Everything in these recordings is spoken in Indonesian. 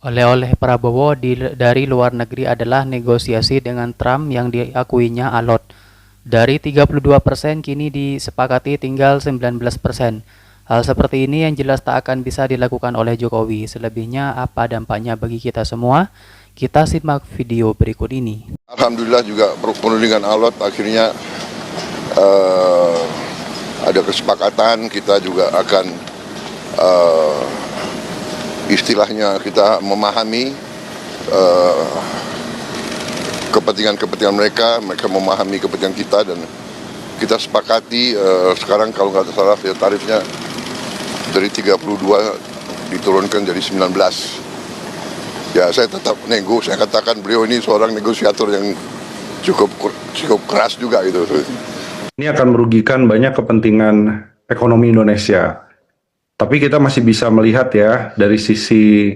Oleh-oleh Prabowo dari luar negeri adalah negosiasi dengan Trump yang diakuinya alot. Dari 32% kini disepakati tinggal 19%. Hal seperti ini yang jelas tak akan bisa dilakukan oleh Jokowi. Selebihnya apa dampaknya bagi kita semua? Kita simak video berikut ini. Alhamdulillah juga penuh dengan alot, akhirnya eh, ada kesepakatan kita juga akan istilahnya kita memahami kepentingan-kepentingan mereka memahami kepentingan kita, dan kita sepakati sekarang kalau nggak salah ya, tarifnya dari 32 diturunkan jadi 19. Ya, saya tetap nego, saya katakan beliau ini seorang negosiator yang cukup keras juga gitu. Ini akan merugikan banyak kepentingan ekonomi Indonesia. Tapi kita masih bisa melihat ya, dari sisi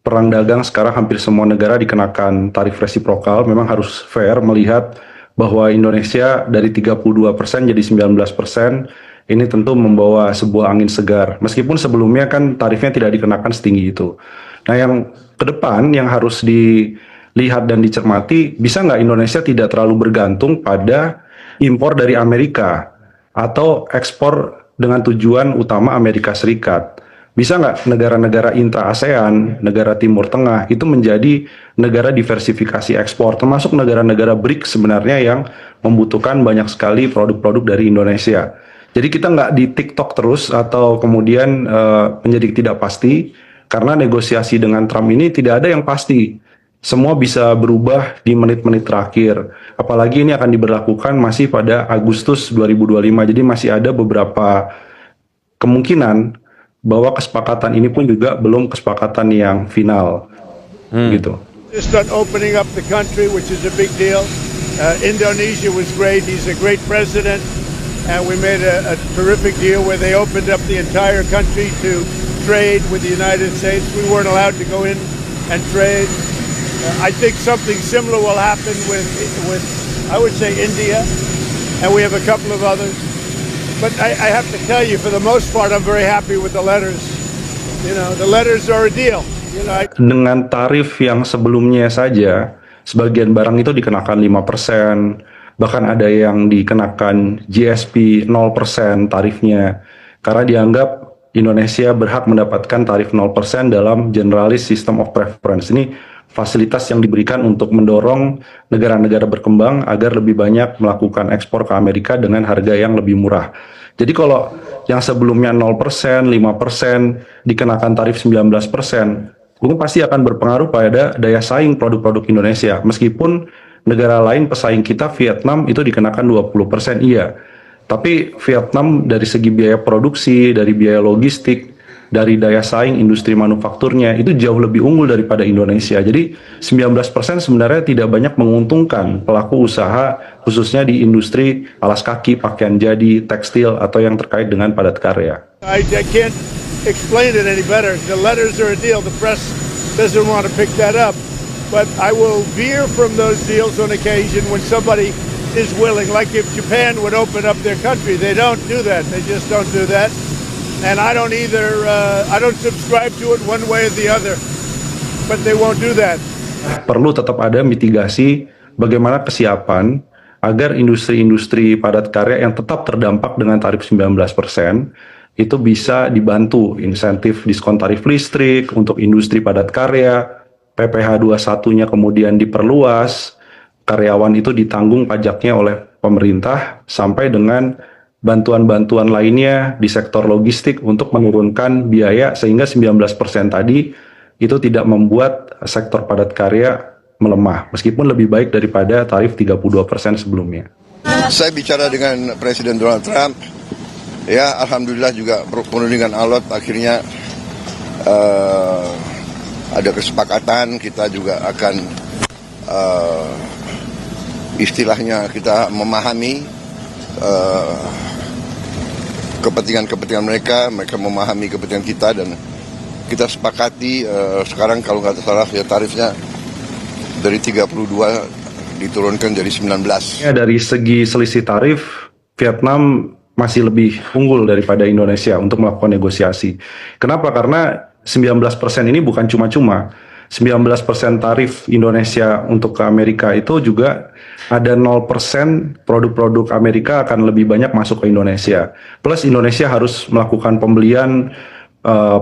perang dagang sekarang hampir semua negara dikenakan tarif resiprokal. Memang harus fair melihat bahwa Indonesia dari 32% jadi 19%. Ini tentu membawa sebuah angin segar. Meskipun sebelumnya kan tarifnya tidak dikenakan setinggi itu. Nah, yang ke depan yang harus dilihat dan dicermati, bisa nggak Indonesia tidak terlalu bergantung pada impor dari Amerika atau ekspor dengan tujuan utama Amerika Serikat. Bisa nggak negara-negara intra-ASEAN, negara Timur Tengah, itu menjadi negara diversifikasi ekspor, termasuk negara-negara BRICS sebenarnya yang membutuhkan banyak sekali produk-produk dari Indonesia. Jadi kita nggak di TikTok terus atau kemudian menjadi tidak pasti, karena negosiasi dengan Trump ini tidak ada yang pasti. Semua bisa berubah di menit-menit terakhir. Apalagi ini akan diberlakukan masih pada Agustus 2025. Jadi masih ada beberapa kemungkinan bahwa kesepakatan ini pun juga belum kesepakatan yang final. Gitu. Just on opening up the country, which is a big deal. Indonesia was great. He's a great president. And we made a terrific deal where they opened up the entire country to trade with the United States. We weren't allowed to go in and trade. I think something similar will happen with I would say India, and we have a couple of others. But I have to tell you, for the most part, I'm very happy with the letters. You know, the letters are a deal. You know, Dengan tarif yang sebelumnya saja, sebagian barang itu dikenakan 5%, bahkan ada yang dikenakan GSP 0% tarifnya, karena dianggap Indonesia berhak mendapatkan tarif 0% dalam Generalist System of Preference. Ini fasilitas yang diberikan untuk mendorong negara-negara berkembang agar lebih banyak melakukan ekspor ke Amerika dengan harga yang lebih murah. Jadi kalau yang sebelumnya 0%, 5% dikenakan tarif 19%, ini pasti akan berpengaruh pada daya saing produk-produk Indonesia. Meskipun negara lain pesaing kita, Vietnam, itu dikenakan 20%, iya. Tapi Vietnam dari segi biaya produksi, dari biaya logistik, dari daya saing industri manufakturnya itu jauh lebih unggul daripada Indonesia. Jadi 19% sebenarnya tidak banyak menguntungkan pelaku usaha, khususnya di industri alas kaki, pakaian jadi, tekstil, atau yang terkait dengan padat karya. I can't explain it any better. The letters are a deal. The press doesn't want to pick that up. But I will veer from those deals on occasion when somebody is willing. Like if Japan would open up their country, they don't do that. They just don't do that. And I don't either. I don't subscribe to it one way or the other. But they won't do that. Perlu tetap ada mitigasi bagaimana kesiapan agar industri-industri padat karya yang tetap terdampak dengan tarif 19% itu bisa dibantu insentif diskon tarif listrik untuk industri padat karya, PPh 21-nya kemudian diperluas, karyawan itu ditanggung pajaknya oleh pemerintah, sampai dengan bantuan-bantuan lainnya di sektor logistik untuk menurunkan biaya sehingga 19% tadi itu tidak membuat sektor padat karya melemah, meskipun lebih baik daripada tarif 32% sebelumnya. Saya bicara dengan Presiden Donald Trump, ya alhamdulillah juga penuh dengan alot, akhirnya ada kesepakatan kita juga akan istilahnya kita memahami kepentingan-kepentingan mereka memahami kepentingan kita, dan kita sepakati sekarang kalau nggak salah ya, tarifnya dari 32 diturunkan jadi 19. Ya, dari segi selisih tarif, Vietnam masih lebih unggul daripada Indonesia untuk melakukan negosiasi. Kenapa? Karena 19% ini bukan cuma-cuma. 19% tarif Indonesia untuk ke Amerika, itu juga ada 0% produk-produk Amerika akan lebih banyak masuk ke Indonesia. Plus Indonesia harus melakukan pembelian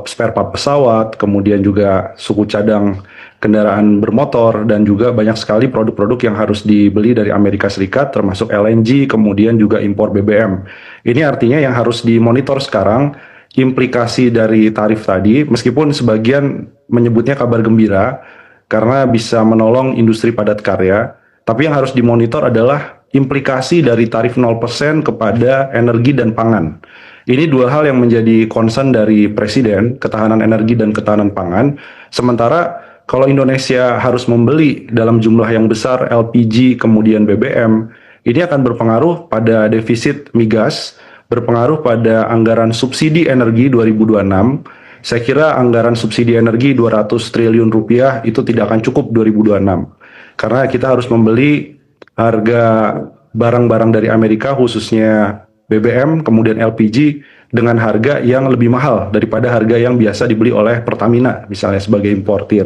spare part pesawat, kemudian juga suku cadang kendaraan bermotor, dan juga banyak sekali produk-produk yang harus dibeli dari Amerika Serikat, termasuk LNG, kemudian juga impor BBM. Ini artinya yang harus dimonitor sekarang implikasi dari tarif tadi, meskipun sebagian menyebutnya kabar gembira karena bisa menolong industri padat karya, tapi yang harus dimonitor adalah implikasi dari tarif 0% kepada energi dan pangan. Ini dua hal yang menjadi concern dari Presiden, ketahanan energi dan ketahanan pangan. Sementara kalau Indonesia harus membeli dalam jumlah yang besar LPG kemudian BBM, ini akan berpengaruh pada defisit migas, berpengaruh pada anggaran subsidi energi 2026. Saya kira anggaran subsidi energi 200 triliun rupiah itu tidak akan cukup 2026. Karena kita harus membeli harga barang-barang dari Amerika, khususnya BBM, kemudian LPG, dengan harga yang lebih mahal daripada harga yang biasa dibeli oleh Pertamina, misalnya sebagai importir.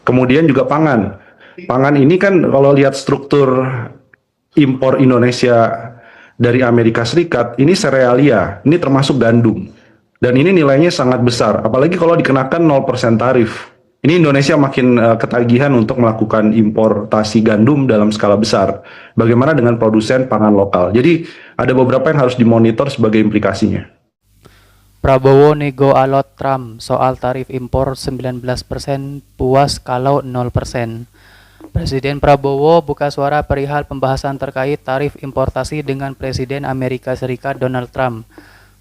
Kemudian juga pangan. Pangan ini kan kalau lihat struktur impor Indonesia dari Amerika Serikat, ini serealia, ini termasuk gandum. Dan ini nilainya sangat besar, apalagi kalau dikenakan 0% tarif. Ini Indonesia makin ketagihan untuk melakukan importasi gandum dalam skala besar. Bagaimana dengan produsen pangan lokal? Jadi ada beberapa yang harus dimonitor sebagai implikasinya. Prabowo nego alot Trump soal tarif impor 19%, puas kalau 0%. Presiden Prabowo buka suara perihal pembahasan terkait tarif importasi dengan Presiden Amerika Serikat Donald Trump.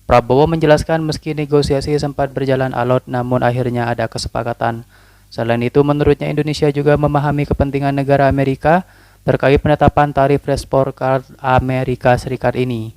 Prabowo menjelaskan meski negosiasi sempat berjalan alot, namun akhirnya ada kesepakatan. Selain itu, menurutnya Indonesia juga memahami kepentingan negara Amerika terkait penetapan tarif ekspor card Amerika Serikat ini.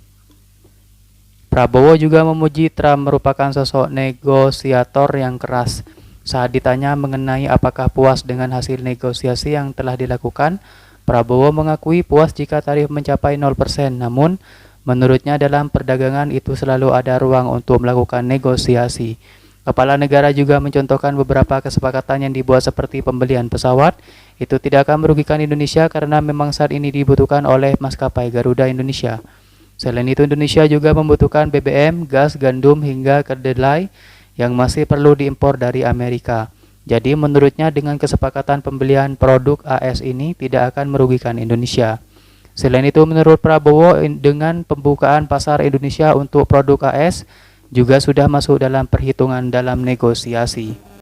Prabowo juga memuji Trump merupakan sosok negosiator yang keras. Saat ditanya mengenai apakah puas dengan hasil negosiasi yang telah dilakukan, Prabowo mengakui puas jika tarif mencapai 0%, namun menurutnya dalam perdagangan itu selalu ada ruang untuk melakukan negosiasi. Kepala negara juga mencontohkan beberapa kesepakatan yang dibuat seperti pembelian pesawat. Itu tidak akan merugikan Indonesia karena memang saat ini dibutuhkan oleh maskapai Garuda Indonesia. Selain itu, Indonesia juga membutuhkan BBM, gas, gandum, hingga kedelai yang masih perlu diimpor dari Amerika. Jadi menurutnya dengan kesepakatan pembelian produk AS ini tidak akan merugikan Indonesia. Selain itu, menurut Prabowo, dengan pembukaan pasar Indonesia untuk produk AS juga sudah masuk dalam perhitungan dalam negosiasi.